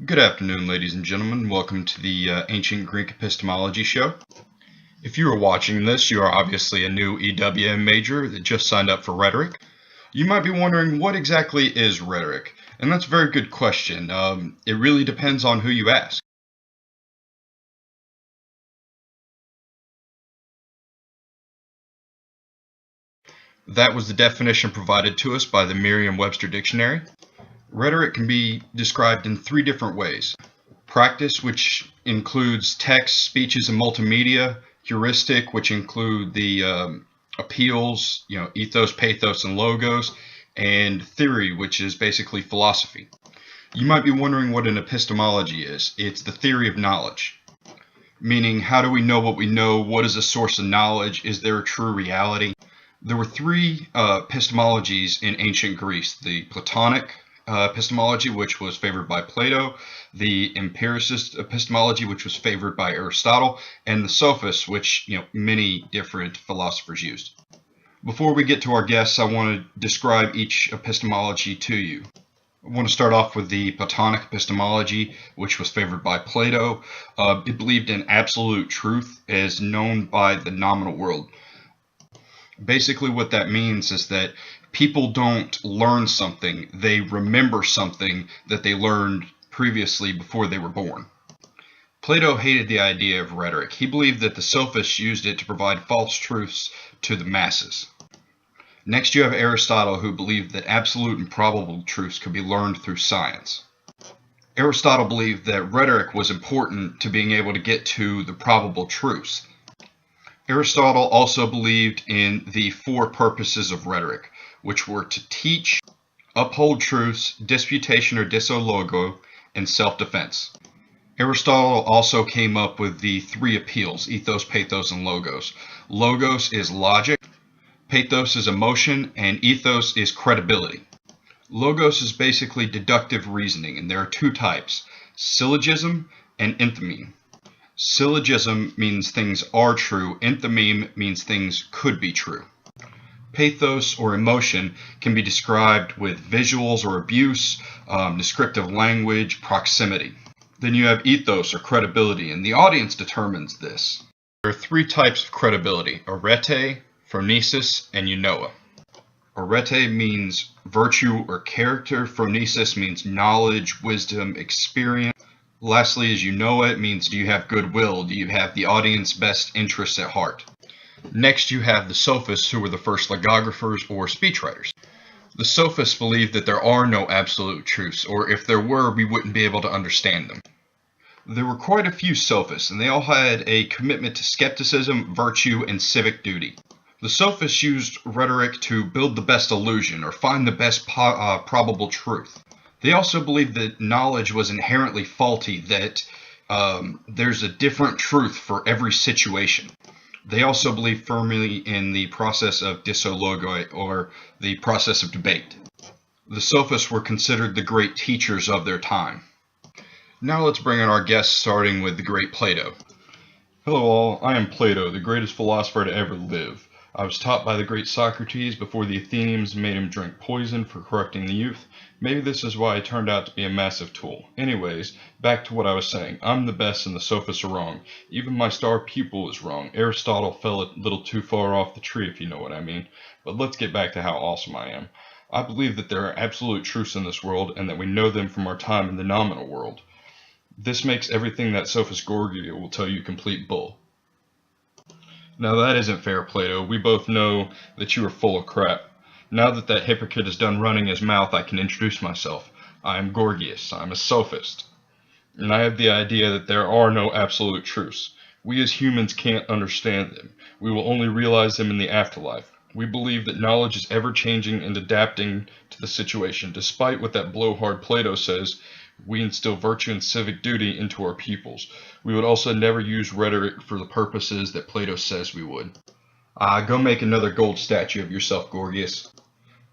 Good afternoon, ladies and gentlemen. Welcome to the Ancient Greek Epistemology show. If you are watching this, you are obviously a new EWM major that just signed up for Rhetoric. You might be wondering, what exactly is Rhetoric? And that's a very good question. It really depends on who you ask. That was the definition provided to us by the Merriam-Webster Dictionary. Rhetoric can be described in three different ways. Practice, which includes text, speeches, and multimedia. Heuristic, which include the appeals, ethos, pathos, and logos. And theory, which is basically philosophy. You might be wondering what an epistemology is. It's the theory of knowledge. Meaning, how do we know what we know? What is a source of knowledge? Is there a true reality? There were three epistemologies in ancient Greece. The Platonic epistemology, which was favored by Plato, the empiricist epistemology, which was favored by Aristotle, and the sophists, which many different philosophers used. Before we get to our guests, I want to describe each epistemology to you. I want to start off with the Platonic epistemology, which was favored by Plato. It believed in absolute truth as known by the nominal world. Basically, what that means is that people don't learn something, they remember something that they learned previously before they were born. Plato hated the idea of rhetoric. He believed that the sophists used it to provide false truths to the masses. Next, you have Aristotle, who believed that absolute and probable truths could be learned through science. Aristotle believed that rhetoric was important to being able to get to the probable truths. Aristotle also believed in the four purposes of rhetoric, which were to teach, uphold truths, disputation or disologo, and self-defense. Aristotle also came up with the three appeals, ethos, pathos, and logos. Logos is logic, pathos is emotion, and ethos is credibility. Logos is basically deductive reasoning, and there are two types, syllogism and enthymeme. Syllogism means things are true, enthymeme means things could be true. Pathos or emotion can be described with visuals or abuse, descriptive language, proximity. Then you have ethos or credibility, and the audience determines this. There are three types of credibility, arete, phronesis, and eunoia. Arete means virtue or character, phronesis means knowledge, wisdom, experience. Lastly, as it means do you have goodwill? Do you have the audience's best interests at heart? Next, you have the sophists, who were the first logographers or speechwriters. The sophists believed that there are no absolute truths, or if there were, we wouldn't be able to understand them. There were quite a few sophists, and they all had a commitment to skepticism, virtue, and civic duty. The sophists used rhetoric to build the best illusion, or find the best probable truth. They also believed that knowledge was inherently faulty, that there's a different truth for every situation. They also believed firmly in the process of disologo, or the process of debate. The sophists were considered the great teachers of their time. Now let's bring in our guests, starting with the great Plato. Hello all, I am Plato, the greatest philosopher to ever live. I was taught by the great Socrates before the Athenians made him drink poison for corrupting the youth. Maybe this is why I turned out to be a massive tool. Anyways, back to what I was saying. I'm the best and the sophists are wrong. Even my star pupil is wrong. Aristotle fell a little too far off the tree, if you know what I mean. But let's get back to how awesome I am. I believe that there are absolute truths in this world and that we know them from our time in the nominal world. This makes everything that sophist Gorgia will tell you complete bull. Now that isn't fair, Plato. We both know that you are full of crap. Now that that hypocrite is done running his mouth, I can introduce myself. I am Gorgias. I'm a sophist. And I have the idea that there are no absolute truths. We as humans can't understand them. We will only realize them in the afterlife. We believe that knowledge is ever-changing and adapting to the situation. Despite what that blowhard Plato says, we instill virtue and civic duty into our pupils. We would also never use rhetoric for the purposes that Plato says we would. Go make another gold statue of yourself, Gorgias.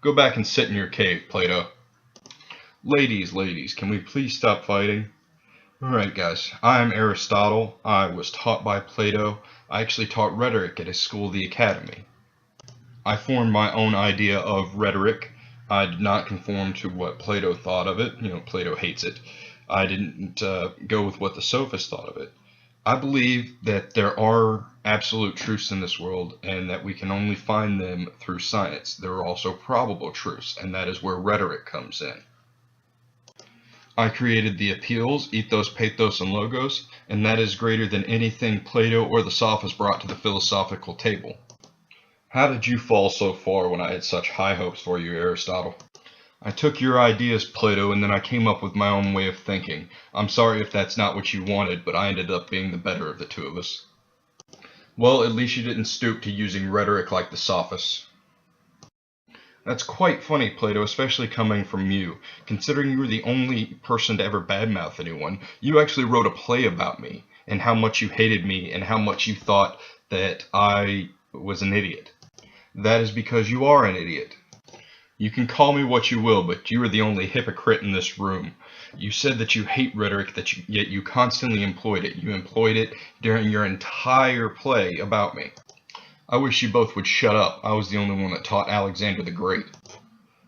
Go back and sit in your cave, Plato. Ladies, can we please stop fighting? Alright guys, I am Aristotle. I was taught by Plato. I actually taught rhetoric at his school, the Academy. I formed my own idea of rhetoric. I did not conform to what Plato thought of it. Plato hates it. I didn't go with what the sophists thought of it. I believe that there are absolute truths in this world and that we can only find them through science. There are also probable truths, and that is where rhetoric comes in. I created the appeals, ethos, pathos, and logos, and that is greater than anything Plato or the sophists brought to the philosophical table. How did you fall so far when I had such high hopes for you, Aristotle? I took your ideas, Plato, and then I came up with my own way of thinking. I'm sorry if that's not what you wanted, but I ended up being the better of the two of us. Well, at least you didn't stoop to using rhetoric like the sophists. That's quite funny, Plato, especially coming from you. Considering you were the only person to ever badmouth anyone, you actually wrote a play about me, and how much you hated me, and how much you thought that I was an idiot. That is because you are an idiot. You can call me what you will, but you are the only hypocrite in this room. You said that you hate rhetoric, yet you constantly employed it. You employed it during your entire play about me. I wish you both would shut up. I was the only one that taught Alexander the Great.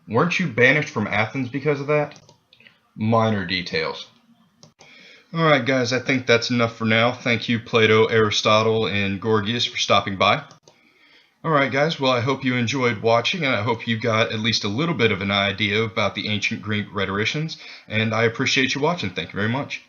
Weren't you banished from Athens because of that? Minor details. Alright guys, I think that's enough for now. Thank you Plato, Aristotle, and Gorgias for stopping by. Alright guys, well I hope you enjoyed watching, and I hope you got at least a little bit of an idea about the ancient Greek rhetoricians, and I appreciate you watching. Thank you very much.